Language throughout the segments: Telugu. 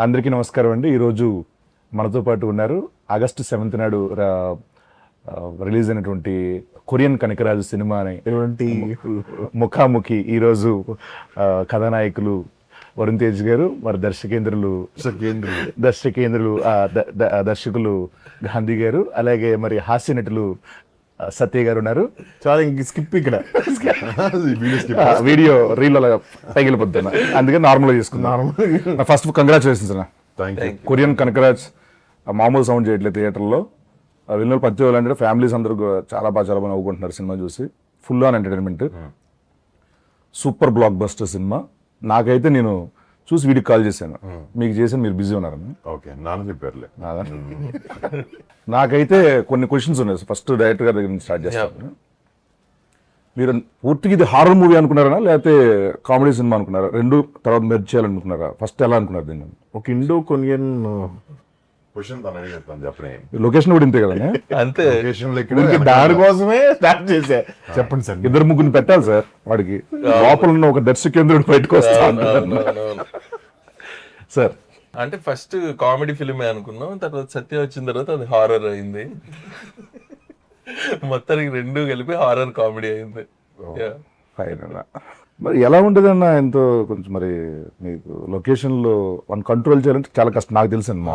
అందరికీ నమస్కారం అండి. ఈరోజు మనతో పాటు ఉన్నారు ఆగస్టు 7th నాడు రిలీజ్ అయినటువంటి కొరియన్ కనకరాజు సినిమా అనేటువంటి ముఖాముఖి. ఈరోజు కథానాయకులు వరుణ్ తేజ్ గారు, మరి దర్శకులు గాంధీ గారు, అలాగే మరి హాస్య నటులు సత్య గారు ఉన్నారు. చాలా స్కిప్ ఇక్కడ వీడియో రీల్ అలా తగిలిపోతున్నా, అందుకని నార్మల్గా చేసుకున్నాను. ఫస్ట్ కంగ్రాచులేషన్స్ అన్న. కొరియన్ కనకరాజ్ మామూలు సౌండ్ చేయట్లేదు థియేటర్లో. విన్నోళ్ళు పచ్చి వాళ్ళంటే ఫ్యామిలీస్ అందరూ చాలా బాగా నవ్వుకుంటున్నారు సినిమా చూసి. Full on entertainment, super block buster cinema. నాకైతే నేను చూసి వీడికి కాల్ చేశాను, మీకు చేశాను, మీరు బిజీ ఉన్నారని. ఓకే, నాన్న చెప్పారులే. నాకైతే కొన్ని క్వశ్చన్స్ ఉన్నాయి. ఫస్ట్ డైరెక్టర్ గారి దగ్గర నుంచి స్టార్ట్ చేస్తాను. మీరు పూర్తిగా ఇది హారర్ మూవీ అనుకున్నారా, లేకపోతే కామెడీ సినిమా అనుకున్నారా? రెండు తర్వాత మెర్జ్ చేయాలనుకున్నారా? ఫస్ట్ ఎలా అనుకున్నారు దీన్ని? ఒక ఇండో కొరియన్ క్వశ్చన్ తనని చెప్తాను చెప్పనే. లొకేషన్ కూడా ఇంతే కదా, అంతే. దానికోసమే స్టార్ట్ చేశా. చెప్పండి సార్. ఇద్దరు ముగ్గురిని పెట్టాలి సార్ వాడికి. లోపల ఉన్న ఒక దర్శకేంద్రుడు బయటకు వస్తాను సార్. అంటే ఫస్ట్ కామెడీ ఫిల్మే అనుకున్నాం, తర్వాత సత్య వచ్చిన తర్వాత అది హారర్ అయింది. మొత్తానికి రెండు కలిపి హారర్ కామెడీ అయింది. ఫైన్ అన్న. మరి ఎలా ఉంటుంది అన్న? ఎంతో కొంచెం మరి మీకు లొకేషన్ లో వన్ కంట్రోల్ చేయాలంటే చాలా కష్టం, నాకు తెలుసు అన్న.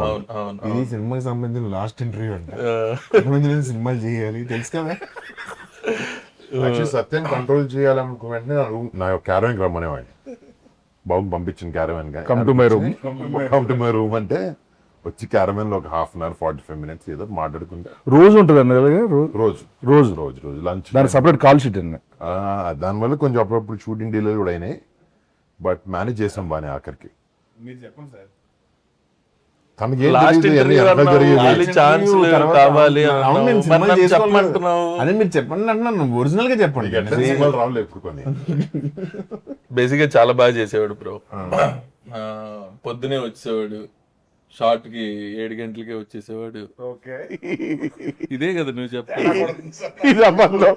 ఇది సినిమాకి సంబంధించిన లాస్ట్ ఇంటర్వ్యూ అంటే సినిమాలు చేయాలి తెలుసు కదా. సత్యం కంట్రోల్ చేయాలనుకుంటే నా క్యారవాన్ రమ్మనేవాడిని. బాబు పంపించింది క్యారవాన్ గా, కమ్ టు మై రూమ్ అంటే వచ్చి క్యారవాన్ లో ఒక 1/2 hour 45 minutes ఏదో మాట్లాడుకుంటే రోజు ఉంటుంది అన్న. రోజు లంచ్ దానికి సపరేట్ కాల్ షీట్ అన్న. దానివల్ల కొంచెం అప్పుడప్పుడు షూటింగ్ డీలర్ కూడా అయినాయి, బట్ మేనేజ్ చేసాం బానే. ఆఖరికి తనకి అదే మీరు చెప్పండి అంటున్నాను. ఒరిజినల్ గా చెప్పండి. రావులు ఎప్పుడు కొన్ని బేసిక్ గా చాలా బాగా చేసేవాడు బ్రో. పొద్దునే వచ్చేవాడు, షార్ట్ కి 7 గంటలకే వచ్చేసేవాడు. ఇదే కదా నువ్వు ఇది అబద్ధం,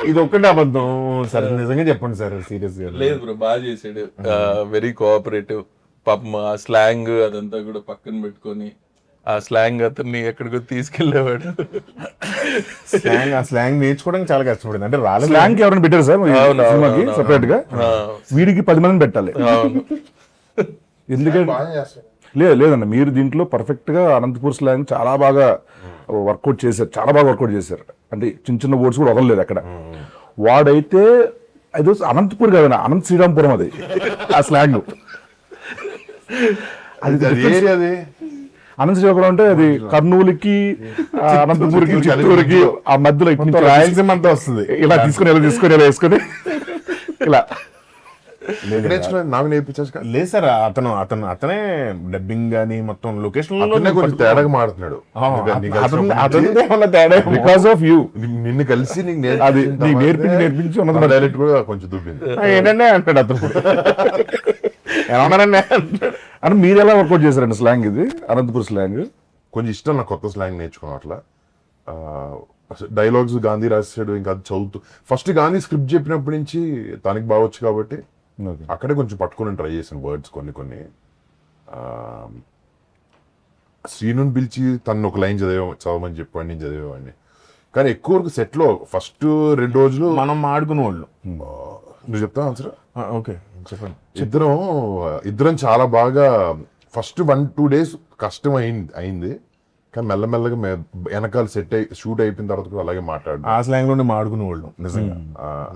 ఇది ఒక్కటే అబద్ధం సార్. నిజంగా చెప్పండి సార్, సీరియస్ గా. లేదు బ్రో, బాగా చేసాడు. Very cooperative. పాపం ఆ స్లాంగ్ అదంతా కూడా పక్కన పెట్టుకొని ఆ స్లాంగ్ అతన్ని ఎక్కడికో తీసుకెళ్లేవాడు. ఆ స్లాంగ్ నేర్చుకోవడానికి చాలా కష్టపడింది. అంటే స్లాంగ్ ఎవరైనా పెట్టారు సార్ సినిమాకి సపరేట్ గా? వీడికి 10 మందిని పెట్టాలి. ఎందుకంటే లేదన్న, మీరు దీంట్లో పర్ఫెక్ట్ గా అనంతపూర్ స్లాంగ్ చాలా బాగా వర్కౌట్ చేశారు. అంటే చిన్న వర్డ్స్ కూడా వదలలేదు అక్కడ. వాడైతే అది అనంతపూర్ కాదన్న, అనంత శ్రీరాంపురం అది ఆ స్లాంగ్. అది అనంత శ్రీరాంపురం అంటే అది కర్నూలుకి, అనంతపూర్కి, చిత్తూరుకి ఆ మధ్యలో రాయలసీమ అంతా వస్తుంది. ఇలా తీసుకొని ఇలా వేసుకొని ఇలా నాకు నేర్పించచ్చు. లేదు సార్, అతనే డబ్బింగ్ గానీ మొత్తం లొకేషన్ కొంచెం తేడాగా మాడుతున్నాడు. Because of you. నిన్ను కలిసి అది నేర్పించి ఉన్నది డైరెక్ట్ కూడా కొంచెం దుబ్బింది. ఏంటంటే అంటాడు అతను. ఏమన్నారండి అని మీరు ఎలా వర్కౌట్ చేశారండి స్లాంగ్? ఇది అనంతపూర్ స్లాంగ్ కొంచెం ఇష్టం నాకు, కొత్త స్లాంగ్ నేర్చుకోవడం. అట్లా డైలాగ్స్ గాంధీ రాసాడు, ఇంకా అది చదువుతూ ఫస్ట్ గాంధీ స్క్రిప్ట్ చెప్పినప్పటి నుంచి తనకి బాగొచ్చు కాబట్టి అక్కడే కొంచెం పట్టుకుని ట్రై చేశాను వర్డ్స్ కొన్ని. శ్రీనుని పిలిచి తను ఒక లైన్ చదవమని చెప్పాడు, నేను చదివేవాడిని. కానీ ఎక్కువ వరకు సెట్ లో ఫస్ట్ 2 రోజులు మనం ఆడుకునే వాళ్ళు. నువ్వు చెప్తావు ఆన్సర్? ఓకే చెప్పండి. ఇద్దరం చాలా బాగా ఫస్ట్ 1-2 days కష్టం అయింది. కానీ మెల్లమెల్లగా వెనకాల సెట్ షూట్ అయిపోయిన తర్వాత కూడా అలాగే మాట్లాడు. ఆ స్లాంగ్ లోనే మాడుకునే వాళ్ళు నిజంగా.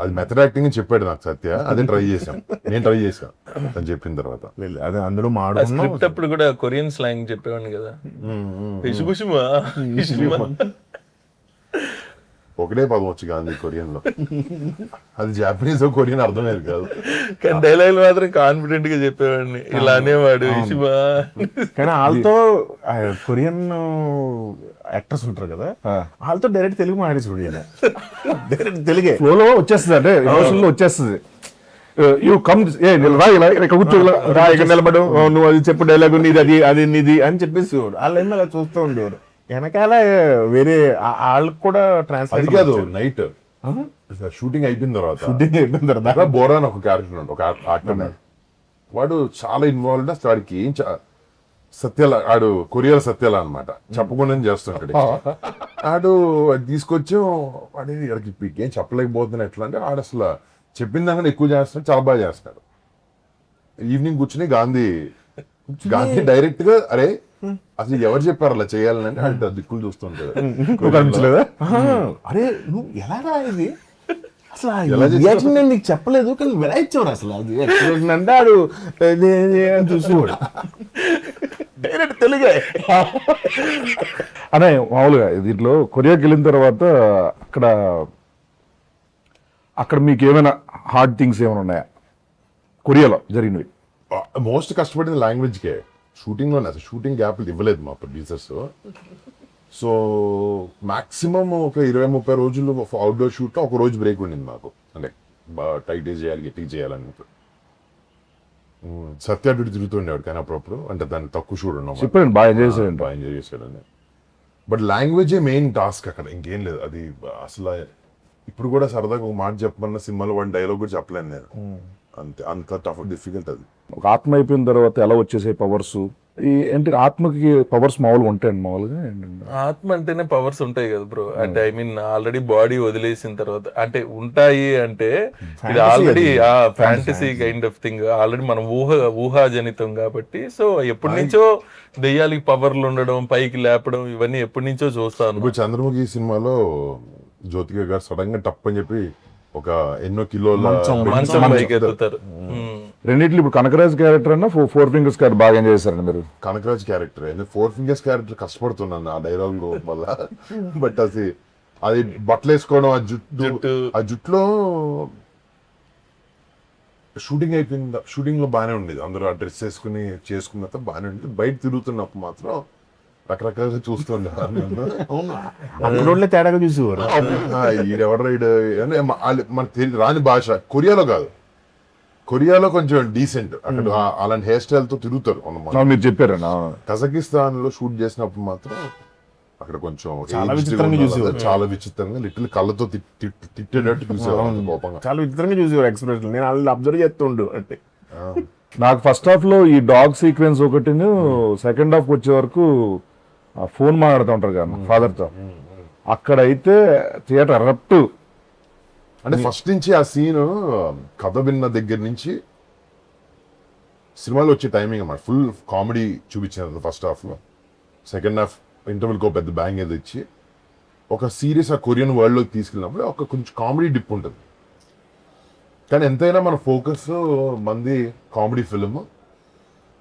అది మెథడ్ యాక్టింగ్ అని చెప్పాడు నాకు సత్య. అదే నేను ట్రై చేశాను అని చెప్పిన తర్వాత. అదే అందులో స్క్రిప్ట్ అప్పుడు కూడా కొరియన్ స్లాంగ్ చెప్పేవాడిని కదా. ఒకటే పదం వచ్చి గాంధీ కొరియన్ లో, అది జాపనీస్ కొరియన్ అర్థమయ్యేది కాదు. కానీ డైలాగ్ మాత్రం కాన్ఫిడెంట్ గా చెప్పేవాడిని. ఇలా అనేవాడు. కానీ వాళ్ళతో కొరియన్ యాక్టర్స్ ఉంటారు కదా, వాళ్ళతో డైరెక్ట్ తెలుగు మాట్లాడేసి డైరెక్ట్ తెలుగే ఫ్లోలో వచ్చేస్తుంది. అంటే ఎమోషన్లో వచ్చేస్తుంది. నిలబడు, నువ్వు అది చెప్పు డైలాగ్ నీది, అది నీది అని చెప్పేసి వాళ్ళు ఏమో అలా చూస్తూ ఉండేవారు. వెనకాల వేరే వాళ్ళకి కూడా ట్రాన్స్లేట్ కాదు. నైట్ షూటింగ్ అయిపోయిన తర్వాత బోరా అని ఒక క్యారెక్టర్, ఒక యాక్టర్, వాడు చాలా ఇన్వాల్వ్డ్. వాడికి సత్యాల ఆడు కొరియర్ సత్యాల అనమాట చెప్పకుండా చేస్తుంటాడు ఆడు అది తీసుకొచ్చి వాడి ఇక్కడికి ఏం చెప్పలేకపోతున్నా ఎట్లా అంటే ఆడు అసలు చెప్పిన దానికన్నా ఎక్కువ చేస్తున్నాడు, చాలా బాగా చేస్తున్నాడు. ఈవినింగ్ కూర్చుని గాంధీ డైరెక్ట్ గా అరే అసలు ఎవరు చెప్పారు అలా చేయాలని అంటే ఆడు దిక్కులు చూస్తుంటాడు. అనిపించలేదా? అరే నువ్వు ఎలా రా ఇది అసలు ఎలా చేసావు? రియాక్షన్ నేను నీకు చెప్పలేదు కానీ ఎలా ఇచ్చావు అసలు అది ఎక్స్ప్రెషన్ అంటే ఆడు చూసుకోడు డైరెక్ట్ తెలుగే. అనే మామూలుగా దీంట్లో కొరియాకి వెళ్ళిన తర్వాత అక్కడ మీకు ఏమైనా హార్డ్ థింగ్స్ ఏమైనా ఉన్నాయా కొరియాలో జరిగినవి? మోస్ట్ కష్టపడింది లాంగ్వేజ్ కే. షూటింగ్ లోనే అసలు షూటింగ్ గ్యాప్లు ఇవ్వలేదు మా ప్రొడ్యూసర్స్. సో మాక్సిమం ఒక 20-30 రోజులు అవుట్డోర్ షూట్ లో ఒక రోజు బ్రేక్ ఉండింది మాకు, అంటే టైట్ చేయాలి గట్టిగా చేయాలని. సత్యాడు తిరుగుతుండేవాడు కానీ అప్పుడప్పుడు, అంటే దాన్ని తక్కువ షూట్ ఉన్నాం, చెప్పండి బాగా ఎంజాయ్ చేశారంట. బాగా ఎంజాయ్ చేశాడని. బట్ లాంగ్వేజే మెయిన్ టాస్క్ అక్కడ, ఇంకేం లేదు. అది అసలు ఇప్పుడు కూడా సరదాగా ఒక మాట చెప్పమన్న సినిమాలో వాడి డైలాగ్ కూడా చెప్పలేను నేను, అంతే అంత టఫ్ డిఫికల్ట్ అది. ఒక ఆత్మ అయిపోయిన తర్వాత ఎలా వచ్చేసాయి పవర్స్? ఏంటి ఆత్మకి పవర్స్ మామూలుగా ఉంటాయండి? మామూలుగా ఆత్మ అంటేనే పవర్స్ ఉంటాయి కదా బ్రో. అంటే ఐ మీన్ ఆల్రెడీ బాడీ వదిలేసిన తర్వాత అంటే ఉంటాయి అంటే ఇది already fantasy kind of thing, already మనం ఊహాజనితం కాబట్టి. సో ఎప్పటి నుంచో దెయ్యాలకి పవర్లు ఉండడం, పైకి లేపడం, ఇవన్నీ ఎప్పటి నుంచో చూస్తాను. ఇప్పుడు చంద్రముఖి సినిమాలో జ్యోతిక గారు సడన్ గా టప్ అని చెప్పి ఒక ఎన్నో కిలోల మంచం పైకి ఎత్తుతారు. రెండింటిలో ఇప్పుడు కనకరాజ్ క్యారెక్టర్ అన్న 4 ఫింగర్స్ క్యారెక్టర్ బాగా ఎంజాయ్ చేశారండి మీరు? కనకరాజ్ క్యారెక్టర్ 4 ఫింగర్స్ క్యారెక్టర్ కష్టపడుతున్నాను ఆ డైలాగ్ వల్ల. బట్ అది బట్టలు వేసుకోవడం, ఆ జుట్టులో షూటింగ్ అయిపోయింది. షూటింగ్ లో బాగానే ఉండేది, అందరూ ఆ డ్రెస్ వేసుకుని చేసుకున్న బాగానే ఉండేది. బయట తిరుగుతున్నప్పుడు మాత్రం రకరకాలుగా చూస్తుండేవారు. అప్పుడు తేడాగా చూసేవారు. ఈడెవడ మన రాని భాష. కొరియాలో కాదు, కొరియాలో కొంచెం డీసెంట్, అక్కడ అలాంటి హెయిర్ స్టైల్ తో తిరుగుతారు అన్నమాట. మీరు చెప్పారన్నా. కజకిస్తాన్ లో షూట్ చేసినప్పుడు మాత్రం అక్కడ కొంచెం చాలా విచిత్రంగా చూసేవారు. చాలా విచిత్రంగా లిటిల్ కళ్ళతో తిట్టేటట్టు చూసేవారు కోపంగా. చాలా విచిత్రంగా చూసేవారు ఎక్స్ప్రెషన్. నేను వాళ్ళు అబ్జర్వ్ చేస్తుండు అంటే. నాకు ఫస్ట్ హాఫ్ లో ఈ డాగ్ సీక్వెన్స్ ఒకటిను, సెకండ్ హాఫ్ వచ్చే వరకు ఫోన్ మాట్లాడుతూ ఉంటారు కదా ఫాదర్ తో, అక్కడైతే థియేటర్ ఎరప్ట్. అంటే ఫస్ట్ నుంచి ఆ సీన్ కథ విన్న దగ్గర నుంచి సినిమాలో వచ్చే టైమింగ్ అన్నమాట. ఫుల్ కామెడీ చూపించారు ఫస్ట్ హాఫ్ లో. సెకండ్ హాఫ్ ఇంటర్వెల్కి ఒక పెద్ద బ్యాంగ్ ఏదో ఇచ్చి ఒక సీరియస్ ఆ కొరియన్ వరల్డ్ లోకి తీసుకెళ్ళినప్పుడు ఒక కొంచెం కామెడీ డిప్ ఉంటుంది. కానీ ఎంతైనా మన ఫోకస్ మంది కామెడీ ఫిల్మ్,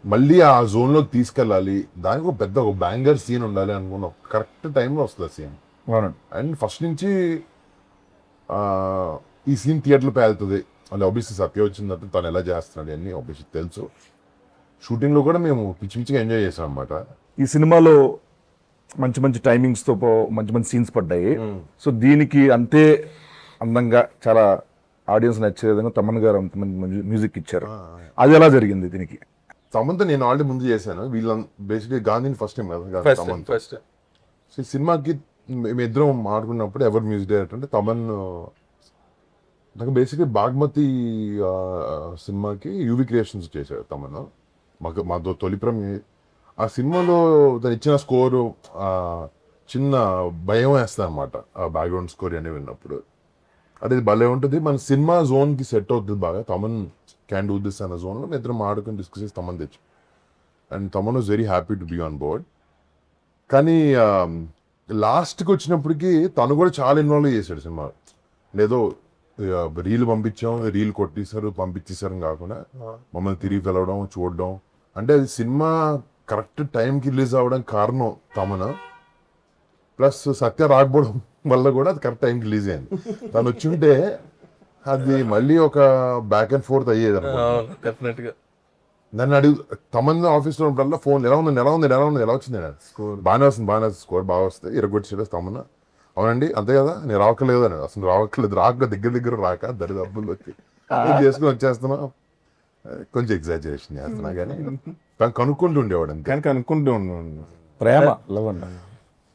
మళ్ళీ ఆ జోన్ లోకి తీసుకెళ్ళాలి, దానికి ఒక పెద్ద ఒక బ్యాంగర్ సీన్ ఉండాలి అనుకున్న కరెక్ట్ టైంలో వస్తుంది ఆ సీన్. అండ్ ఫస్ట్ నుంచి ఈ సీన్ థియేటర్లో పేలుతుంది. అంటే ఆబ్వియస్లీ సత్య వచ్చిందంటే తను ఎలా చేస్తున్నాడు అన్ని ఆబ్వియస్లీ తెలుసు. షూటింగ్ లో కూడా మేము పిచ్చి పిచ్చిగా ఎంజాయ్ చేసాం అనమాట. ఈ సినిమాలో మంచి మంచి టైమింగ్స్ తో మంచి మంచి సీన్స్ పడ్డాయి. సో దీనికి అంతే అందంగా చాలా ఆడియన్స్ నచ్చే విధంగా తమన్ గారు అంత మంచి మ్యూజిక్ ఇచ్చారు. అది ఎలా జరిగింది దీనికి? తమన్తో నేను ఆల్రెడీ ముందు చేశాను. వీళ్ళ బేసిక్గా గాంధీని ఫస్ట్ టైం కదా తమన్. సో ఈ సినిమాకి మేమిద్దరం మాట్లాడుకున్నప్పుడు ఎవరు మ్యూజిక్ డైరెక్టర్ అంటే తమన్. నాకు బేసిక్గా బాగ్మతి సినిమాకి యూవి క్రియేషన్స్ చేశాడు తమన్. మాతో తొలి ప్రేమ. ఆ సినిమాలో తను ఇచ్చిన స్కోరు చిన్న భయం వేస్తుంది అనమాట, ఆ బ్యాక్గ్రౌండ్ స్కోర్ అని విన్నప్పుడు. అది భలే ఉంటుంది, మన సినిమా జోన్కి సెట్ అవుతుంది బాగా. తమన్ క్యాన్ డూ దిస్ అన్న జోన్లో మేము ఇద్దరం ఆడుకుని డిస్కస్ చేసి తమన్ తెచ్చు. And Thaman was very happy to be on board. కానీ లాస్ట్కి వచ్చినప్పటికీ తను కూడా చాలా ఇన్వాల్వ్ చేశాడు సినిమా. లేదో రీల్ పంపించాం, రీల్ కొట్టేశారు పంపించేశారు కాకుండా మమ్మల్ని తిరిగి పిలవడం, చూడడం. అంటే అది సినిమా కరెక్ట్ టైంకి రిలీజ్ అవ్వడం కారణం తమన, ప్లస్ సత్య రాకపోవడం వల్ల కూడా అది కరెక్ట్ టైంకి రిలీజ్ అయింది. తను వచ్చి ఉంటే అది మళ్ళీ ఒక బ్యాక్ అండ్ ఫోర్త్ అయ్యేది డెఫినెట్ గా. నన్ను అడుగు తమన్నా ఆఫీస్లో ఉన్నప్పుడల్లా ఫోన్ ఎలా ఉంది ఎలా వచ్చింది బాగానే వస్తుంది స్కోర్ బాగా వస్తుంది ఇరగొచ్చేది తమన్నా. అవునండి అంతే కదా, నేను రావట్లేదు అని. అసలు రాక దగ్గర రాక దరిదబ్బులు వచ్చి చేసుకుని వచ్చేస్తున్నా. కొంచెం ఎగ్జాజరేషన్ చేస్తున్నా కానీ తను కనుక్కుంటూ ఉండేవాడు అంతే. కానీ కనుక్కుంటూ ఉండేవాడు. ప్రేమ లవ్ అంట.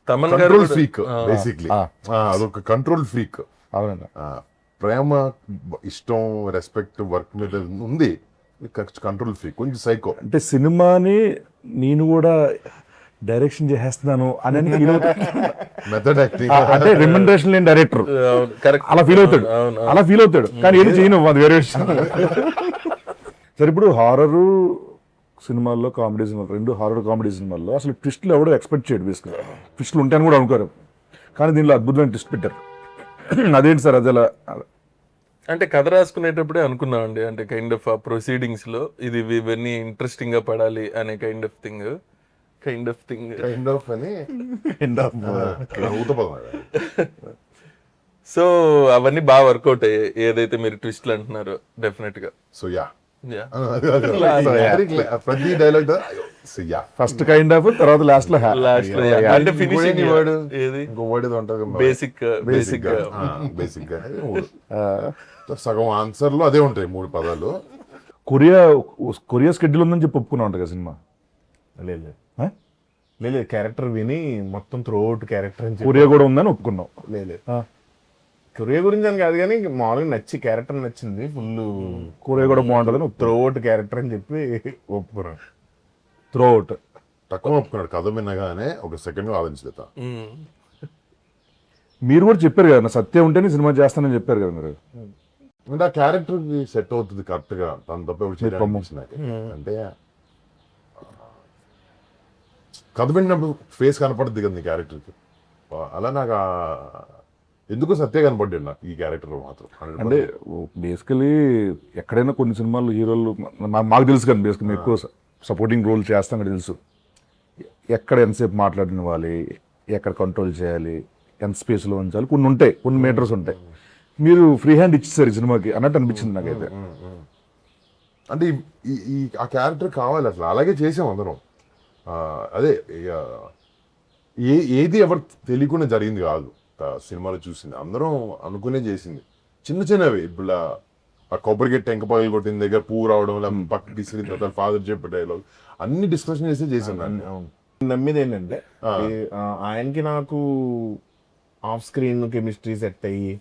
Control freak basically. అదొక కంట్రోల్ ఫ్రీక్. అవునండి. ప్రేమ, ఇష్టం, రెస్పెక్ట్ వర్క్ మీద ఉంది, కంట్రోల్ ఫ్రీ, కొంచెం సైకో. అంటే సినిమాని నేను కూడా డైరెక్షన్ చేసేస్తున్నాను అని ఫీల్ అవుతాడు. Method acting. అంటే రెమ్యునరేషన్ లేని డైరెక్టర్ కరెక్ట్. అలా ఫీల్ అవుతాడు, అలా ఫీల్ అవుతాడు. కానీ ఏది చేయను, అది వేరే విషయం. సరే, ఇప్పుడు హారర్ సినిమాల్లో, కామెడీ సినిమాలు, రెండు హారర్ కామెడీ సినిమాల్లో అసలు ట్విస్ట్లు ఎవడో ఎక్స్పెక్ట్ చేయడు. బేసిక్గా ట్విస్ట్లు ఉంటాయని కూడా అనుకోరు, కానీ దీనిలో అద్భుతమైన ట్విస్ట్ పెట్టారు. అదేంటి సార్ అది? అలా అంటే కథ రాసుకునేటప్పుడే అనుకున్నామండి, అంటే కైండ్ ఆఫ్ ఆ ప్రొసీడింగ్స్ లో ఇవన్నీ ఇంట్రెస్టింగ్ గా పడాలి అనే kind of thing kind of అని ఊతపదం అది. సో అవన్నీ బాగా వర్కౌట్ అయ్యాయి, ఏదైతే మీరు ట్విస్ట్లు అంటున్నారో డెఫినెట్ గా. So yeah, Yeah. ప్రతి డైలాగ్ ఫస్ట్ కైండ్ ఆఫ్, తర్వాత లాస్ట్ లో Last లో, yeah. అంటే ఫినిషింగ్ వర్డ్, ఏది ఇంకో వర్డ్ ఏదో ఉంటుంది. బేసిక్ బేసిక్ గా సగం ఆన్సర్ లో అదే ఉంటాయి, 3 పదాలు. కొరియా స్కెడ్యూల్ ఉందని చెప్పి ఒప్పుకున్నా ఉంటుంది కదా సినిమా. లేదు ఆ? లేదు, క్యారెక్టర్ విని మొత్తం త్రూ అవుట్ క్యారెక్టర్ అని కొరియా కూడా ఉందని ఒప్పుకున్నాం. లేదు కొరియా గురించి అని కాదు, కానీ మామూలుగా క్యారెక్టర్ నచ్చింది ఫుల్. కొరియా కూడా బాగుంటుందని త్రూ అవుట్ క్యారెక్టర్ అని చెప్పి ఒప్పుకున్నాను. త్రూ అవుట్ తక్కువ ఒప్పుకున్నాడు, కథ వినగానే ఒక సెకండ్ ఆలోచించలేత. మీరు కూడా చెప్పారు కదా, నా సత్యం ఉంటేనే సినిమా చేస్తానని చెప్పారు కదా మీరు. అంటే ఆ క్యారెక్టర్ కి సెట్ అవుతుంది కరెక్ట్ గా, తను తప్ప ఎవరు చేయడానికి. అంటే కథ విన్నప్పుడు ఫేస్ కనపడుతుంది కదా నీ క్యారెక్టర్కి, అలా నాకు ఎందుకో సత్య కనపడ్డాడు నాకు ఈ క్యారెక్టర్ మాత్రం. అంటే బేసికలీ ఎక్కడైనా కొన్ని సినిమాలు హీరోలు మాకు తెలుసు కానీ బేసికలీ మేము ఎక్కువ సపోర్టింగ్ రోల్ చేస్తాం కదా, తెలుసు ఎక్కడ ఎంతసేపు మాట్లాడినవ్వాలి, ఎక్కడ కంట్రోల్ చేయాలి, ఎంత స్పేస్లో ఉంచాలి, కొన్ని ఉంటాయి, కొన్ని మీటర్స్ ఉంటాయి. మీరు ఫ్రీ హ్యాండ్ ఇచ్చేసారు ఈ సినిమాకి అన్నట్టు అనిపించింది నాకైతే. అంటే ఆ క్యారెక్టర్ కావాలి అసలు, అలాగే చేసాం అందరం. అదే ఏది ఎవరు తెలియకుండా జరిగింది కాదు, సినిమాలో చూసింది అందరం అనుకునే చేసింది. చిన్న చిన్నవి, ఇప్పుడు ఆ కొబ్బరికెట్ టెంక పగలు కొట్టిన దగ్గర పువ్వు రావడం, పక్కకి తీసుకున్న తర్వాత ఫాదర్ చెప్పే డైలాగ్ అన్ని డిస్కషన్ చేసి చేసాను. నమ్మేది ఏంటంటే ఆయనకి నాకు ఆఫ్ స్క్రీన్ కెమిస్ట్రీ సెట్ అయ్యి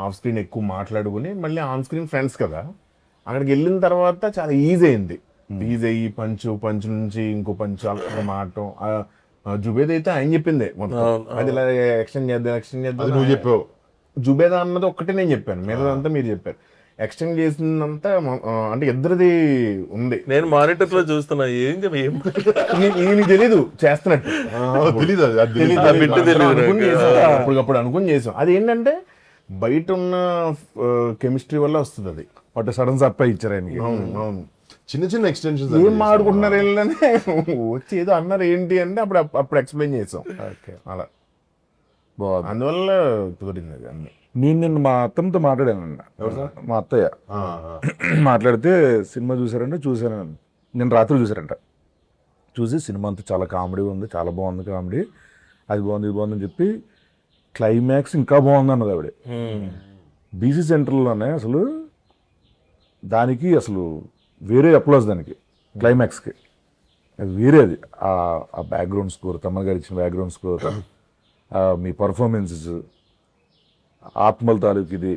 ఆఫ్ స్క్రీన్ ఎక్కువ మాట్లాడుకుని మళ్ళీ ఆన్ స్క్రీన్ ఫ్రెండ్స్ కదా, అక్కడికి వెళ్ళిన తర్వాత చాలా ఈజీ అయింది. ఈజీ అయ్యి పంచు నుంచి ఇంకో పంచు అలా మాడటం. జుబేద్ అయితే ఆయన చెప్పిందే మొత్తం, అది ఇలా ఎక్స్టెండ్ చేద్దాం నువ్వు చెప్పావు. జుబేదా అన్నది ఒక్కటే నేను చెప్పాను, మిగతాదంతా మీరు చెప్పారు. ఎక్స్టెండ్ చేసిందంతా అంటే ఇద్దరిది ఉంది. నేను మానిటర్ లో చూస్తున్నా, ఈయన తెలీదు చేస్తున్నట్టు, అప్పటికప్పుడు అనుకుని చేసాం. అది ఏంటంటే బయట ఉన్న కెమిస్ట్రీ వల్ల వస్తుంది అది. వాటి సడన్ సర్ప్రైజ్ ఇచ్చారు ఆయనకి. అవును, చిన్న చిన్న ఎక్స్టెన్షన్స్ ఏం ఆడుకుంటున్నారు వెళ్ళనే వచ్చి ఏదో అన్నారు ఏంటి అంటే అప్పుడు ఎక్స్ప్లెయిన్ చేసాం. అలా బాగుంది, అందువల్ల కుదిరింది అది అన్ని. నేను నిన్న మా అత్తమ్మతో మాట్లాడాను, మా అత్తయ్య మాట్లాడితే సినిమా చూసారంటే చూసాను, నేను రాత్రి చూసారంట. చూసి సినిమా అంతా చాలా కామెడీ ఉంది, చాలా బాగుంది కామెడీ, అది బాగుంది ఇది బాగుందని చెప్పి క్లైమాక్స్ ఇంకా బాగుంది అన్నది ఆవిడ. బీసీ సెంటర్లోనే అసలు దానికి అసలు వేరే అప్లాస్, దానికి క్లైమాక్స్కి అది వేరే. అది ఆ బ్యాక్గ్రౌండ్ స్కోర్, తమ్మ గారు ఇచ్చిన బ్యాక్గ్రౌండ్ స్కోర్, మీ పర్ఫార్మెన్సెస్, ఆత్మల తాలూకు ఇది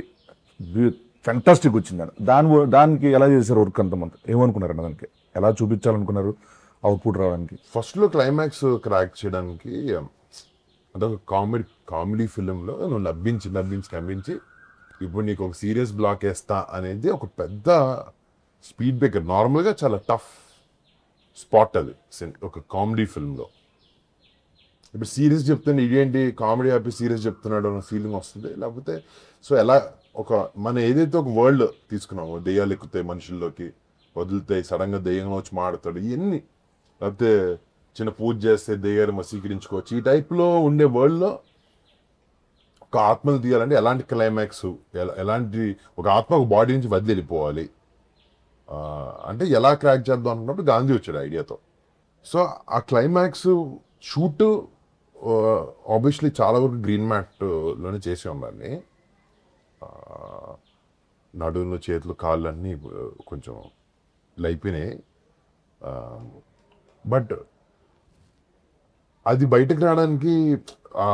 ఫెంటాస్టిక్ వచ్చింది. దానికి ఎలా చేశారు వర్క్ అంతమంది, ఏమనుకున్నారండి దానికి, ఎలా చూపించాలనుకున్నారు అవుట్పుట్ రావడానికి? ఫస్ట్లో క్లైమాక్స్ క్రాక్ చేయడానికి అదొక కామెడీ ఫిలింలో నువ్వు నవ్వించి ఇప్పుడు నీకు ఒక సీరియస్ బ్లాక్ వేస్తా అనేది ఒక పెద్ద స్పీడ్ బ్రేకర్. నార్మల్గా చాలా టఫ్ స్పాట్ అది ఒక కామెడీ ఫిల్మ్లో. ఇప్పుడు సీరియస్ చెప్తుంటే ఇదేంటి కామెడీ ఆపి సీరియస్ చెప్తున్నాడు అన్న ఫీలింగ్ వస్తుంది. లేకపోతే సో ఎలా మనం ఏదైతే ఒక వరల్డ్ తీసుకున్నామో, దెయ్యాలు ఎక్కుతాయి మనుషుల్లోకి, వదులుతాయి, సడన్గా దెయ్యంగా వచ్చి మాడతాడు, ఇవన్నీ, లేకపోతే చిన్న పూజ చేస్తే దెయ్యాలు వశీకరించుకోవచ్చు, ఈ టైప్లో ఉండే వరల్డ్లో ఒక ఆత్మను తీయాలంటే ఎలాంటి క్లైమాక్స్, ఎలాంటి ఒక ఆత్మ ఒక బాడీ నుంచి వదిలి వెళ్ళిపోవాలి అంటే ఎలా క్రాక్ చేద్దాం అనుకున్నప్పుడు గాంధీ వచ్చాడు ఐడియాతో. సో ఆ క్లైమాక్స్ షూట్ ఆబ్వియస్లీ చాలా వరకు గ్రీన్ మ్యాట్లోనే చేసి ఉండాలి. నడువులు, చేతులు, కాళ్ళు అన్నీ కొంచెం లైపోయినాయి. బట్ అది బయటకు రావడానికి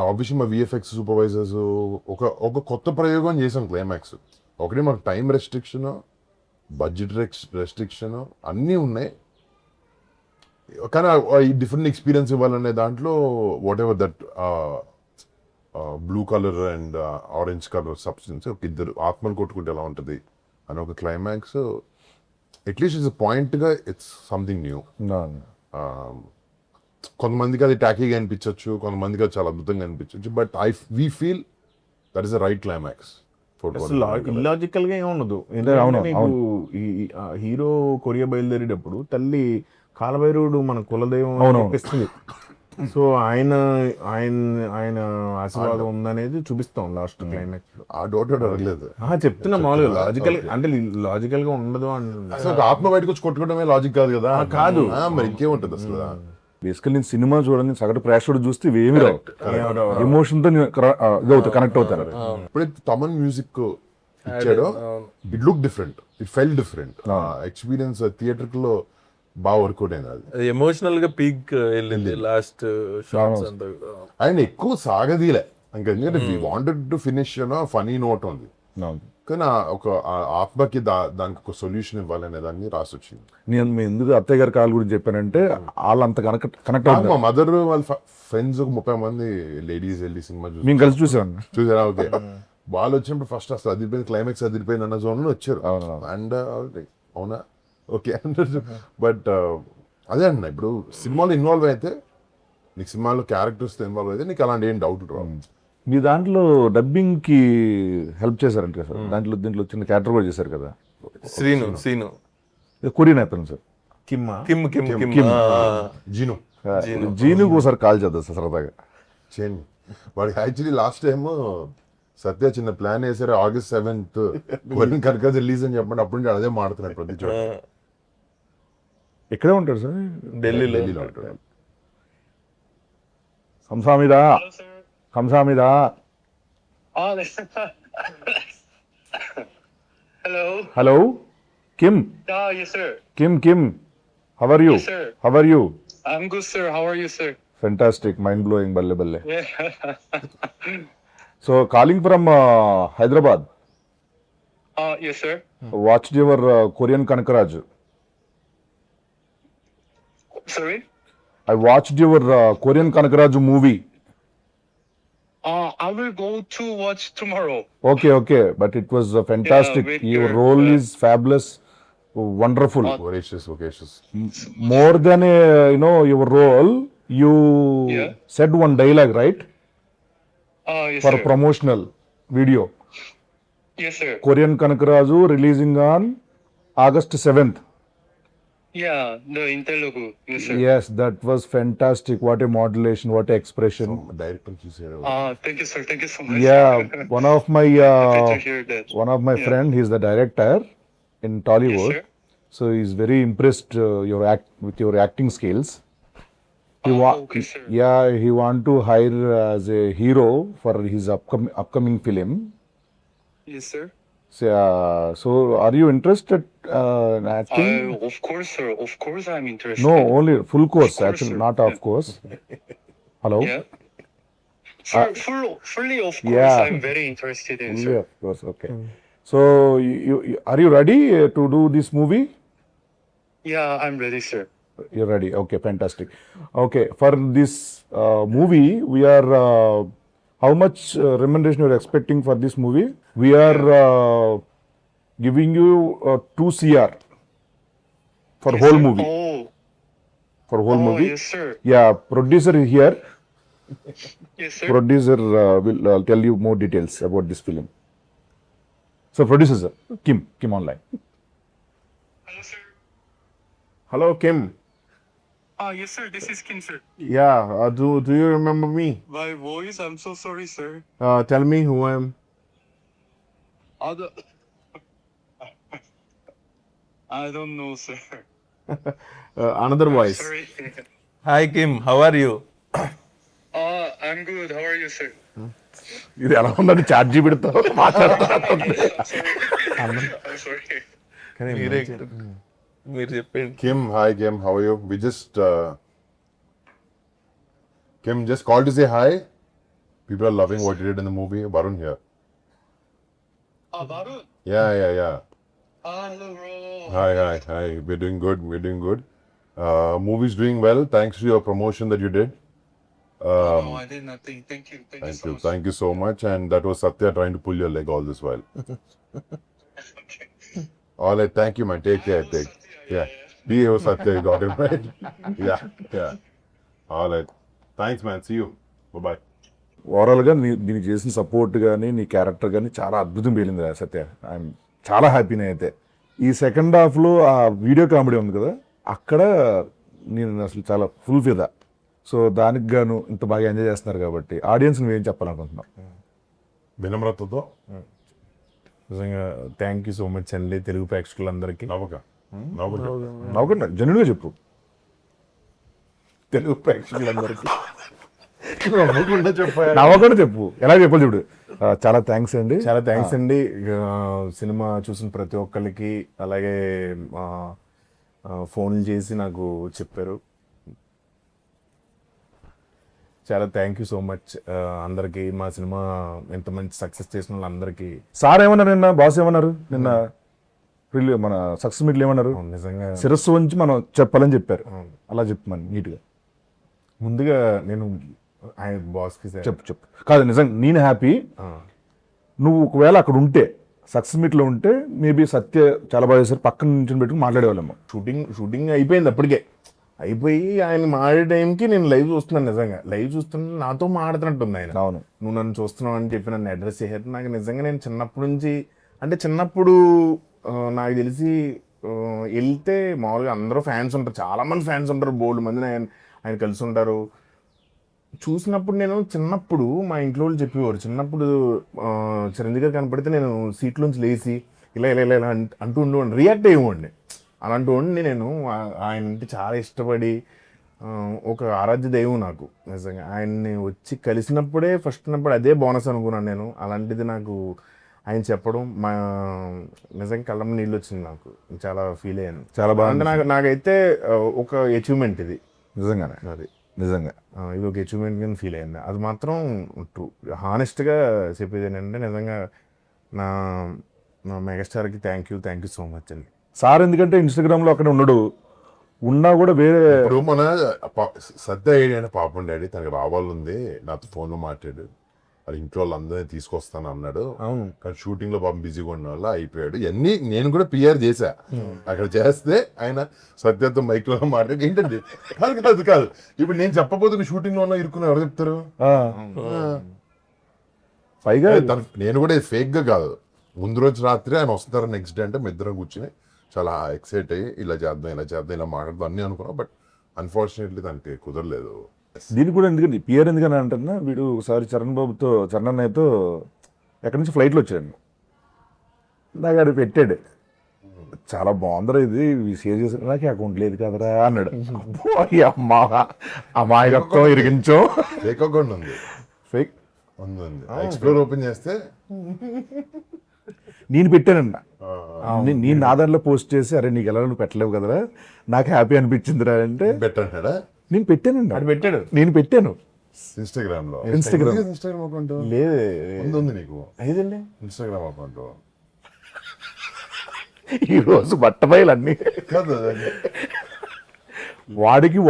ఆబ్వియస్లీ మా విఎఫ్ఎక్స్ సూపర్వైజర్స్ ఒక కొత్త ప్రయోగం చేసాం క్లైమాక్స్. ఒకటి మనకు టైం రెస్ట్రిక్షన్, బడ్జెట్ రెస్ట్రిక్షన్ అన్నీ ఉన్నాయి, కానీ ఈ డిఫరెంట్ ఎక్స్పీరియన్స్ ఇవ్వాలనే దాంట్లో what ever that blue colour and orange colour substance ఒక ఇద్దరు ఆత్మలు కొట్టుకుంటే ఎలా ఉంటుంది అని ఒక క్లైమాక్స్ అట్లీస్ట్ ఇట్స్ పాయింట్గా ఇట్స్ సంథింగ్ న్యూ. కొంతమందికి అది టాకీగా అనిపించవచ్చు, కొంతమందికి అది చాలా అద్భుతంగా అనిపించవచ్చు, but we feel that is the right climax. Illogical గా ఏముండదు. అవును, నీకు హీరో కొరియా బయలుదేరేటప్పుడు తల్లి కాలభైరవుడు మన కులదైవం అవును. అనిపిస్తుంది. సో ఆయన ఆయన ఆయన ఆశీర్వాదం ఉందనేది చూపిస్తాం లాస్ట్ క్లైమాక్స్ లో. ఆ డోట్ అడగలేదు, చెప్తున్నా మామూలుగా లాజికల్ అంటే లాజికల్ గా ఉండదు అసలు ఒక ఆత్మ బయటకు వచ్చి కొట్టుకోవడమే లాజిక్ కాదు కదా. కాదు. మరి ఇంకేముంటుంది అసలు. బేసికల్ నేను సినిమా చూడండి, సగటు ప్రేక్షకుడు చూస్తే ఇవేమి రావు, ఎమోషన్ తో కనెక్ట్ అవుతారు. ఎప్పుడైతే తమన్ మ్యూజిక్ ఇచ్చాడో it look different, it fell different. Experience theatre లో బాగా వర్కౌట్ అయింది. అది ఎమోషనల్ గా పీక్ వెళ్ళింది లాస్ట్ షాట్స్ అంతా. ఆయన ఎక్కువ సాగదీలే ఇంకా, ఎందుకంటే we wanted to finish funny note ఉంది, కానీ ఒక ఆత్మకి దానికి ఒక సొల్యూషన్ ఇవ్వాలనే దాన్ని రాసి వచ్చింది. నేను ఎందుకు అత్తయ్య గారి కాల్ గురించి చెప్పానంటే వాళ్ళంత కనెక్ట్ అవుతుంది. మా మదర్ వాళ్ళ ఫ్రెండ్స్ ఒక 30 మంది లేడీస్ వెళ్ళి సినిమా మేము కలిసి చూసాను. చూసారా? ఓకే, వాళ్ళు వచ్చినప్పుడు ఫస్ట్ అసలు అదిరిపోయింది, క్లైమాక్స్ అదిరిపోయింది అన్న జోన్ లో వచ్చారు. అండ్ అవునా ఓకే బట్ అదే అన్న, ఇప్పుడు సినిమాలో ఇన్వాల్వ్ అయితే నీకు సినిమాలో క్యారెక్టర్స్ ఇన్వాల్వ్ అయితే నీకు అలాంటి ఏం డౌట్ రావు. మీ దాంట్లో డబ్బింగ్ కి హెల్ప్ చేశారంట సార్, దీంట్లో చిన్న క్యారెక్టర్ కూడా చేశారు కదా. సీను కొరియన్ అయిపోయింది సార్. జీనుకు ఒకసారి కాల్ చేద్దాం సార్ సరదాగా. చేయండి. వాడికి యాక్చువల్లీ లాస్ట్ టైం సత్య చిన్న ప్లాన్ వేసారు, August 7th కొరియన్ కనుక రిలీజ్ అని చెప్పండి, అప్పుడు నుంచి అదే మాడుతున్నాడు ప్రతి చోట. ఎక్కడే ఉంటాడు సార్? ఢిల్లీలో ఉంటాడు. కంసామిదా కంసామిదా. Hello Kim. Yes, sir. Kim how are you? Yes, sir. How are you? I'm good, sir. How are you, sir? Fantastic, mind blowing, balle balle. Yeah. So calling from Hyderabad. Yes, sir. Watched your Korean Kanakaraj. Sorry? I watched your Korean Kanakaraju movie. I will go to watch tomorrow. Okay, but it was fantastic. with Your your, role is fabulous, wonderful. Voracious. More than your role, you Yeah. said one dialogue, right? Yes, For sir. promotional video. Yes, sir. Korean Kanakaraju releasing on August 7th. Yeah, the in Telugu. Yes, sir. Yes, that was fantastic. What a modulation, what a expression. Director చూసారు. Thank you, sir. Thank you so much. Yeah, one of my Happy to hear that. friend, he's the director in Tollywood. Yes, sir. So he's very impressed with your acting skills. Okay, sir. Yeah, he want to hire as a hero for his upcoming film. Yes, sir. So are you interested in acting? Of course, sir. Of course, I'm interested. No, only full course, Of course, actually, sir. not off course. Hello? Yeah. Sir, fully, of course, Yeah. I'm very interested in, Fully, sir. of course, okay. So are you ready to do this movie? Yeah, I'm ready, sir. You're ready. Okay, fantastic. Okay, for this movie, we are how much remuneration you're expecting for this movie? We are giving you 2 CR for Yes, whole sir. movie. For whole movie. Yes, sir. Yeah, producer is here. Yes, sir. Producer will tell you more details about this film. So producer sir, Kim online. Hello, sir. Hello Kim. Yes, sir. This is Kim, sir. Yeah do you remember me? My voice, I'm so sorry, sir. Tell me who I am. I don't know, sir. Another voice. Sorry. Hi Kim, how are you? I'm good. How are you, sir? ఇది ఎలా ఉందండి చాట్ జీబీతో I'm sorry. మీరు చెప్పండి. Kim, hi Kim, how are you? We just Kim just called to say hi. People are loving what you did in the movie. Varun here. Varun. Yeah. Hello, bro. Hi. We're doing good. Movie's doing well thanks to your promotion that you did. No, I did nothing. Thank you so much. Thank you so much. And that was Satya trying to pull your leg all this while. Okay. All right, thank you, man. Take care. Yeah. Be here, Satya. You got it right. Yeah. All right. Thanks, man. See you. Bye. ఓవరాల్గా దీనికి చేసిన సపోర్ట్ కానీ నీ క్యారెక్టర్ కానీ చాలా అద్భుతం పేలింది రా సత్య. ఐఎమ్ చాలా హ్యాపీనే అయితే. ఈ సెకండ్ హాఫ్లో ఆ వీడియో కామెడీ ఉంది కదా, అక్కడ నేను అసలు చాలా ఫుల్ ఫిదా. సో దానికి గాను ఇంత బాగా ఎంజాయ్ చేస్తున్నారు కాబట్టి ఆడియన్స్ నువ్వేం చెప్పాలనుకుంటున్నావు? వినమ్రతతో నిజంగా థ్యాంక్ యూ సో మచ్ అండి తెలుగు ప్రేక్షకులందరికీ. నవ్వకుండా జెన్యున్గా చెప్పు. తెలుగు ప్రేక్షకులందరికీ నవ్వకుండా చెప్పు, ఎలా చెప్పాలి చూడు. చాలా థ్యాంక్స్ అండి. చాలా థ్యాంక్స్ అండి. సినిమా చూసిన ప్రతి ఒక్కరికి, అలాగే ఫోన్లు చేసి నాకు చెప్పారు. చాలా థ్యాంక్ యూ సో మచ్ అందరికి. మా సినిమా ఎంత మంచి సక్సెస్ చేసిన వాళ్ళందరికీ. సార్ ఏమన్నారు నిన్న, బాస్ ఏమన్నారు నిన్న, మన సక్సెస్ మీట్లు ఏమన్నారు? నిజంగా శిరస్సు వంచి మనం చెప్పాలని చెప్పారు. అలా చెప్పమని నీట్గా. ముందుగా నేను ఆయన బాస్కి చెప్పు కాదు, నిజంగా నేను హ్యాపీ. నువ్వు ఒకవేళ అక్కడ ఉంటే, సక్సెస్ మీట్లో ఉంటే, మేబీ సత్య చాలా బాగా చేశారు, పక్కన నుంచి పెట్టుకుని మాట్లాడేవాళ్ళము. షూటింగ్ అయిపోయింది, అప్పటికే అయిపోయి ఆయన మాడే టైంకి నేను లైవ్ చూస్తున్నాను. నిజంగా లైవ్ చూస్తున్నా నాతో మాడుతున్నట్టుంది ఆయన. అవును, నువ్వు నన్ను చూస్తున్నావు అని చెప్పి నన్ను అడ్రస్ చేశారు. నాకు నిజంగా నేను చిన్నప్పటి నుంచి, అంటే చిన్నప్పుడు నాకు తెలిసి వెళ్తే మామూలుగా అందరూ ఫ్యాన్స్ ఉంటారు, చాలా మంది ఫ్యాన్స్ ఉంటారు, బోల్డ్ మంది ఆయన కలిసి ఉంటారు. చూసినప్పుడు నేను చిన్నప్పుడు మా ఇంట్లో వాళ్ళు చెప్పేవారు, చిన్నప్పుడు చిరంజీవి గారు కనపడితే నేను సీట్లోంచి లేచి ఇలా అంటూ ఉండేవాడిని, రియాక్ట్ అయ్యేవాడిని. అలాంటి వాడిని నేను. ఆయన అంటే చాలా ఇష్టపడి, ఒక ఆరాధ్య దైవం నాకు. నిజంగా ఆయన్ని వచ్చి కలిసినప్పుడే ఫస్ట్ అదే బోనస్ అనుకున్నాను నేను. అలాంటిది నాకు ఆయన చెప్పడం నిజంగా కళ్ళం నీళ్ళు వచ్చింది. నాకు చాలా ఫీల్ అయ్యాను. చాలా బాగా. అంటే నాకైతే ఒక అచీవ్మెంట్ ఇది. నిజంగానే, అది నిజంగా ఇది ఒక అచీవ్మెంట్ కింద ఫీల్ అయింది. అది మాత్రం ట్రూ. హానెస్ట్గా చెప్పేది ఏంటంటే నిజంగా నా మెగాస్టార్కి థ్యాంక్ యూ సో మచ్ అండి. సార్ ఎందుకంటే ఇన్స్టాగ్రామ్లో అక్కడ ఉన్నాడు, ఉన్నా కూడా వేరే. ఇప్పుడు మన సత్య ఏడి పాపం డాడీ తనకి రావాలంది, నాతో ఫోన్లో మాట్లాడు, అది ఇంట్లో వాళ్ళందరినీ తీసుకొస్తాను అన్నాడు. అవును, కానీ షూటింగ్ లో పాపం బిజీగా ఉన్న వల్ల అయిపోయాడు. ఇవన్నీ నేను కూడా పిఆర్ చేశా. అక్కడ చేస్తే ఆయన సత్యతో మైక్ లో మాట్లాడి ఏంటండి కాదు ఇప్పుడు నేను చెప్పబోతున్న షూటింగ్ లో ఉన్న ఇరుక్కుని ఎవరు చెప్తారు? పైగా నేను కూడా ఫేక్ గా కాదు, ముందు రోజు రాత్రి ఆయన వస్తారు, నెక్స్ట్ డే అంటే మీ ఇద్దరం కూర్చుని చాలా ఎక్సైట్ అయ్యి ఇలా చేద్దాం ఇలా మాట్లాడదాం అన్నీ అనుకున్నాం. బట్ అన్ఫార్చునేట్లీ దానికి కుదరలేదు. దీనికి కూడా ఎందుకంటే పిఆర్ ఎందుకని అంటున్నా, వీడు ఒకసారి చరణ్ అన్నయ్యతో ఎక్కడి నుంచి ఫ్లైట్లో వచ్చాడు, నాకు అది పెట్టాడు, చాలా బాగుందిరా ఇది షేర్ చేసి, నాకు అకౌంట్ లేదు కదరా అన్నాడు. అమాయకత్వం ఇరిగించో. ఫేక్ అకౌంట్ ఉంది, ఫేక్ ఉంది. ఎక్స్ప్లోర్ ఓపెన్ చేస్తే నేను పెట్టానన్నా, నేను నా దాంట్లో పోస్ట్ చేసి, అరే నీకు ఎలా నువ్వు పెట్టలేవు కదరా, నాకు హ్యాపీ అనిపించిందిరా అంటే పెట్టాడా. నేను పెట్టానండి, అది పెట్టాడు, నేను పెట్టాను ఇన్స్టాగ్రామ్ లో. ఇన్స్టాగ్రామ్ అకౌంట్ లేదు ఉంది నీకు? ఐదండి ఇన్స్టాగ్రామ్ అకౌంట్ ఈరోజు బట్టబయలు అన్ని కాదు,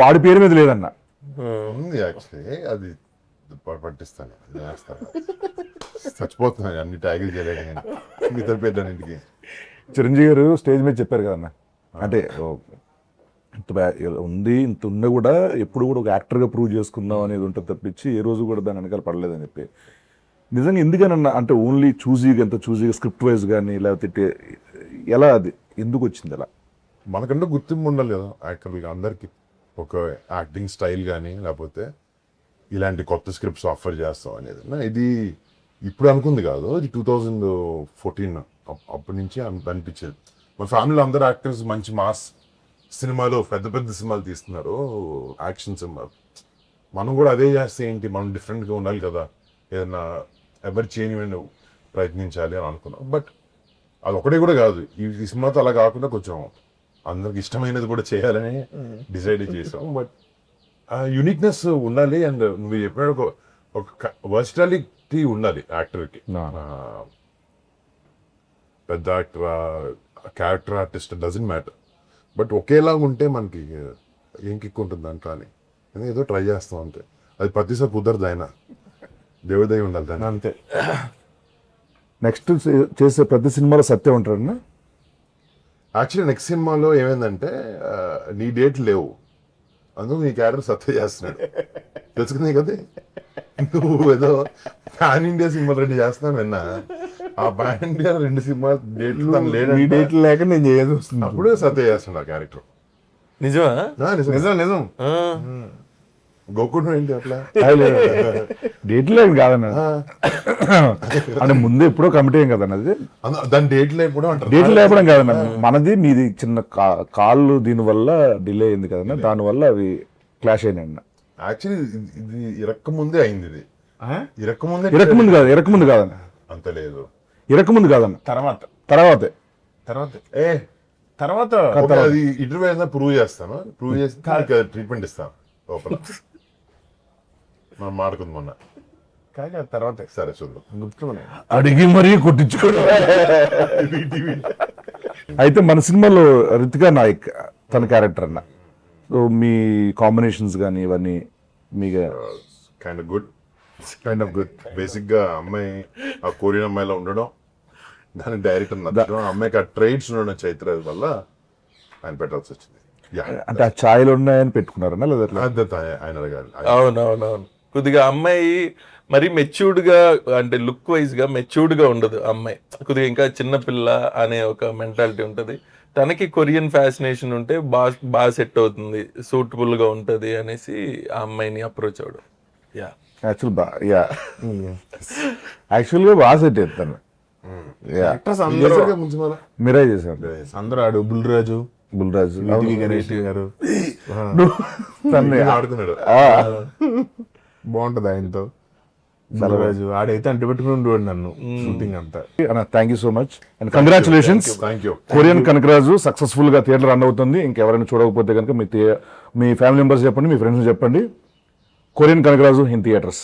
వాడి పేరు మీద లేదన్న. ఉంది యాక్చువల్లీ, అది పట్టిస్తాను, చచ్చిపోతున్నాను అన్ని ట్యాగిల్ చేయలేక ఇతర పేర్లన్నింటికి. చిరంజీవి గారు స్టేజ్ మీద చెప్పారు కదన్న, అంటే ఇంత ఉంది, ఇంత ఉన్నా కూడా ఎప్పుడు కూడా ఒక యాక్టర్గా ప్రూవ్ చేసుకుందాం అనేది ఉంటుంది తప్పించి ఏ రోజు కూడా దాని వెనకాల పడలేదని చెప్పి. నిజంగా ఎందుకనన్నా, అంటే ఓన్లీ చూజీగా స్క్రిప్ట్ వైజ్ కానీ లేకపోతే ఎలా, అది ఎందుకు వచ్చింది అలా? మనకంటే గుర్తింపు ఉండాలి కదా యాక్టర్గా, అందరికీ ఒక యాక్టింగ్ స్టైల్ కానీ లేకపోతే ఇలాంటి కొత్త స్క్రిప్ట్స్ ఆఫర్ చేస్తాం అనేది. ఇది ఇప్పుడు అనుకుంది కాదు, ఇది 2014 అప్పటి నుంచి అనిపించేది. మన ఫ్యామిలీలో అందరు యాక్టర్స్ మంచి మాస్ సినిమాలు, పెద్ద సినిమాలు తీస్తున్నారు, యాక్షన్ సినిమాలు. మనం కూడా అదే చేస్తే ఏంటి, మనం డిఫరెంట్గా ఉండాలి కదా, ఏదైనా ఎవరు చేయని ప్రయత్నించాలి అని అనుకున్నాం. బట్ అది ఒకటే కూడా కాదు, ఈ సినిమాతో అలా కాకుండా కొంచెం అందరికి ఇష్టమైనది కూడా చేయాలని డిసైడ్ చేసాం. బట్ యూనిక్నెస్ ఉండాలి, అండ్ నువ్వు చెప్పిన ఒక వర్సిటాలిటీ ఉండాలి యాక్టర్కి. పెద్ద actor character artist doesn't matter, but ఒకేలాగా ఉంటే మనకి ఏం కిక్ ఉంటుంది దాంట్లో అని ఏదో ట్రై చేస్తాం అంతే. అది ప్రతిసారి కుదరదు, ఆయన దేవుదై ఉండాలి దాన్ని. అంతే. నెక్స్ట్ చేసే ప్రతి సినిమాలో సత్యం ఉంటారన్న. యాక్చువల్లీ నెక్స్ట్ సినిమాలో ఏమైందంటే నీ డేట్ లేవు, అందుకు నీ క్యారెక్టర్ సత్య చేస్తున్నాడు. తెలుసుకుంది కదా, నువ్వు ఏదో పాన్ ఇండియా సినిమాలు 2 చేస్తున్నాను విన్నా. ఆ పాన్ ఇండియా 2 సినిమాలు డేట్లు తను ఈ లేడంటే డేట్లు లేక నేను చేయదు వస్తుంది. అప్పుడు సత్య చేస్తున్నాడు ఆ క్యారెక్టర్. నిజమా? నిజం నిజం. ఆ. గోకుడు ఏంటి అట్లా డేట్లో ఏం కాదన్న, అంటే ముందే ఎప్పుడో కమిటీ ఏం కదన్న అది. దాని డేట్ లేకపోవడం అంటారు. డేట్లు లేపడం కాదన్న, మనది మీది చిన్న కాళ్ళు దీనివల్ల డిలే అయింది కదన్న, దానివల్ల అవి క్లాష్ అయినాయి అన్న. యాక్చువల్లీ ఇది ఇరక్క ముందే అయింది. ఇది ఆ? ఇరక్క ఇరకముందు కాదన్న, అంత లేదు. ఇరకముందు కాదన్న, తర్వాత తర్వాతే. తర్వాత ఏ తర్వాత ఓకే, అది ఇంటర్వ్యూ ప్రూవ్ చేస్తాను, ప్రూవ్ చేస్తే ట్రీట్మెంట్ ఇస్తాను లోపల. మనం మాడుకుంది మొన్న. కాదు తర్వాత సరే చూద్దాం. గుర్తున్నాయి. అడిగి మరీ కొట్టించుకోవడం. అయితే మన సినిమాలో రితికా నాయక్ తన క్యారెక్టర్ అన్న, సో మీ కాంబినేషన్స్ కానీ ఇవన్నీ మీకు కైండ్ ఆఫ్ గుడ్ బేసిక్ గా అమ్మాయి ఆ కొరియన్ అమ్మాయిలో ఉండడం, దాని డైరెక్టర్ నచ్చడం, అమ్మాయికి ఆ ట్రైట్స్ ఉండడం చైత్ర వల్ల ఆయన పెట్టాల్సి వచ్చింది. అంటే ఆ ఛాయలు ఉన్నాయని పెట్టుకున్నారన్న లేదా ఎట్లా? ఆయన అడగాలి. అవునవునవును. కొద్దిగా అమ్మాయి మరి మెచ్యూర్డ్ గా, అంటే లుక్ వైజ్ గా మెచ్యూర్డ్ గా ఉండదు అమ్మాయి, కొద్దిగా ఇంకా చిన్న పిల్ల అనే ఒక మెంటాలిటీ ఉంటది. తనకి కొరియన్ ఫ్యాసినేషన్ ఉంటే బాగా సెట్ అవుతుంది, సూటబుల్ గా ఉంటది అనేసి ఆ అమ్మాయిని అప్రోచ్ అవడం. యా, యాక్చువల్గా బాగా సెట్ అవుతాను. యాక్టర్స్ అందరూ మీరే చేశారు, అందరూ ఆడు బుల్రాజు, బుల్రాజు, వివి గణేష్ గారు ఆడుకున్నాడు. బాగుంటది ఆయనతో. బుల్రాజు ఆడైతే అంటి పెట్టుకుని ఉండేవాడు నన్ను షూటింగ్ అంతా. Thank you so much and congratulations. Thank you. Korean Kanakaraju successful గా థియేటర్ రన్ అవుతుంది. ఇంకెవరైనా చూడకపోతే కనుక మీ ఫ్యామిలీ మెంబర్స్ చెప్పండి, మీ ఫ్రెండ్స్ చెప్పండి. Korean Kanakaraju in theatres.